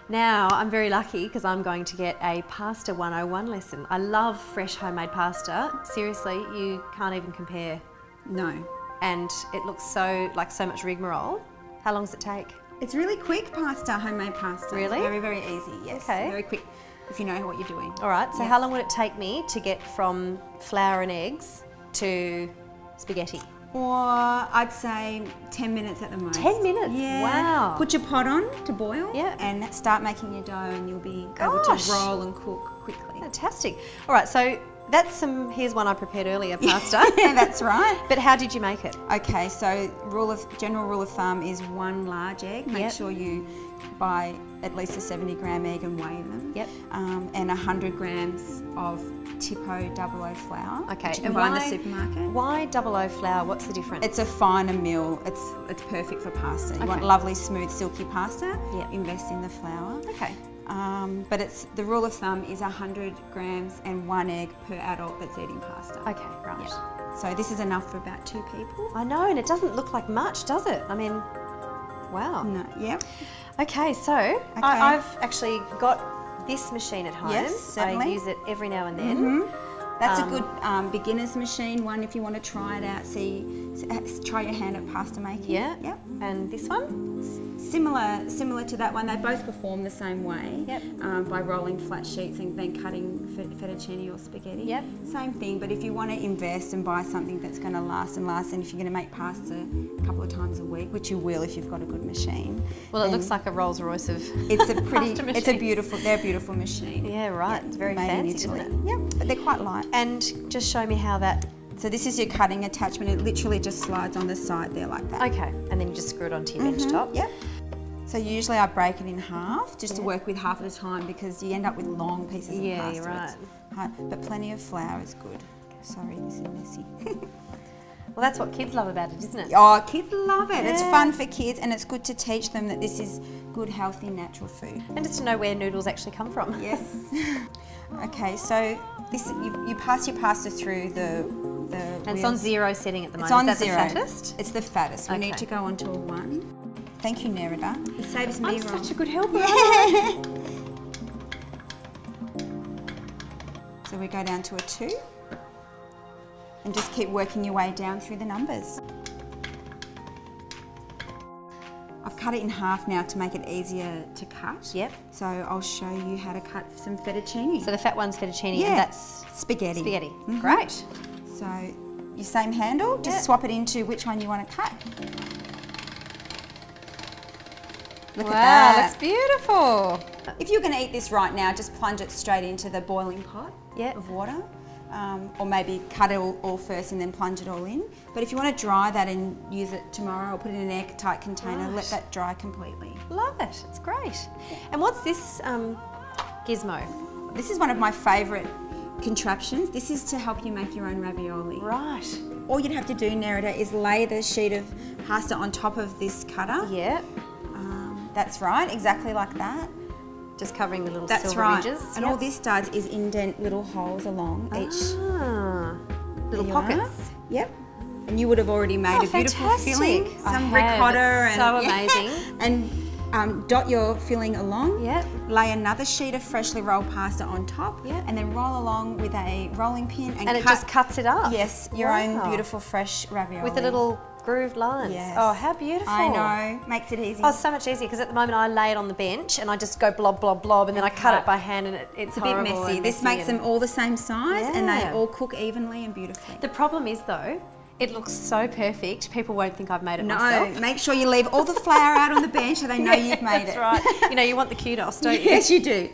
Now I'm very lucky because I'm going to get a Pasta 101 lesson. I love fresh homemade pasta. Seriously, you can't even compare. No. And it looks so much rigmarole. How long does it take? It's really quick pasta, homemade pasta. Really? It's very, very easy, yes. Okay. Very quick if you know what you're doing. All right, so Yes. how long would it take me to get from flour and eggs to spaghetti? Or I'd say 10 minutes at the most. 10 minutes? Yeah. Wow. Put your pot on to boil. Yeah. And start making your dough and you'll be able to roll and cook quickly. Fantastic. All right, so here's one I prepared earlier, pasta. Yeah, that's right. But how did you make it? Okay, so general rule of thumb is 1 large egg. Make sure you buy at least a 70-gram egg and weigh them. Yep. And 100 grams of Tipo 00 flour. Okay. Which you can buy in the supermarket. Why 00 flour? What's the difference? It's a finer mill. It's perfect for pasta. You want lovely, smooth, silky pasta. Yeah. Invest in the flour. Okay. But the rule of thumb is 100 grams and 1 egg per adult that's eating pasta. Okay, right. Yeah. So this is enough for about 2 people. I know, and it doesn't look like much, does it? I mean, wow. No, yep. Okay, so I've actually got this machine at home. Yes, certainly. I use it every now and then. That's a good beginner's machine, one if you want to try it out, try your hand at pasta making. Yeah. Yep. And this one? Similar to that one. They both perform the same way. Yep. By rolling flat sheets and then cutting fettuccine or spaghetti. Yep. Same thing, but if you want to invest and buy something that's going to last, and if you're going to make pasta a couple of times a week, which you will if you've got a good machine. Well, it looks like a Rolls Royce of it's a pretty, pasta it's a beautiful machine. Yeah, right. It's very fancy, isn't it? Yeah, but they're quite light. And just show me how that... So this is your cutting attachment. It literally just slides on the side there like that. Okay, and then you just screw it onto your bench top. Yep. So usually I break it in half just to work with half at a time because you end up with long pieces of pasta. Yeah, you're right. But plenty of flour is good. Sorry, this is messy. Well, that's what kids love about it, isn't it? Oh, kids love it. Yeah. It's fun for kids and it's good to teach them that this is good, healthy, natural food. And just to know where noodles actually come from. Yes. Okay, so this you pass your pasta through the and it's on 0 setting at the moment. It's on Is that 0. the fattest? It's the fattest. We need to go on to a 1. Thank you, Nerida. It saves me I'm such a good helper. So we go down to a 2 and just keep working your way down through the numbers. I've cut it in half now to make it easier to cut. Yep. So I'll show you how to cut some fettuccine. So the fat one's fettuccine and that's spaghetti. Spaghetti. Great. So your same handle, just swap it into which one you want to cut. Look at that. Wow, looks beautiful. If you're going to eat this right now, just plunge it straight into the boiling pot of water. Or maybe cut it all first and then plunge it all in. But if you want to dry that and use it tomorrow or put it in an airtight container, let that dry completely. Love it, it's great. And what's this gizmo? This is one of my favourite contraptions. This is to help you make your own ravioli. Right. All you'd have to do, Nerida, is lay the sheet of pasta on top of this cutter. Yeah. That's right, exactly like that. Just covering the little That's silver right. ridges. And all this does is indent little holes along each. Little pockets. Yep. And you would have already made a beautiful filling. Some ricotta and so amazing. And dot your filling along. Yep. Lay another sheet of freshly rolled pasta on top. Yep. And then roll along with a rolling pin and it just cuts it up. Yes, your own beautiful fresh ravioli. With the little grooved lines. Yes. Oh, how beautiful. I know, makes it easy. Oh, it's so much easier because at the moment I lay it on the bench and I just go blob, blob, blob and then I cut it by hand and it's a bit messy. This makes them all the same size and they all cook evenly and beautifully. The problem is though, it looks so perfect, people won't think I've made it myself. No, make sure you leave all the flour out on the bench so they know you've made it. That's right. You know, you want the kudos, don't you? Yes, you do.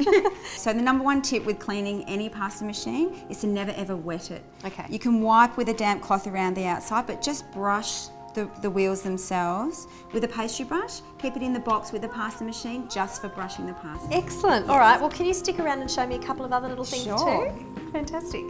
So the #1 tip with cleaning any pasta machine is to never ever wet it. Okay. You can wipe with a damp cloth around the outside, but just brush the wheels themselves with a pastry brush. Keep it in the box with the pasta machine just for brushing the pasta. Excellent. All right, well, can you stick around and show me a couple of other little things Sure. too? Fantastic.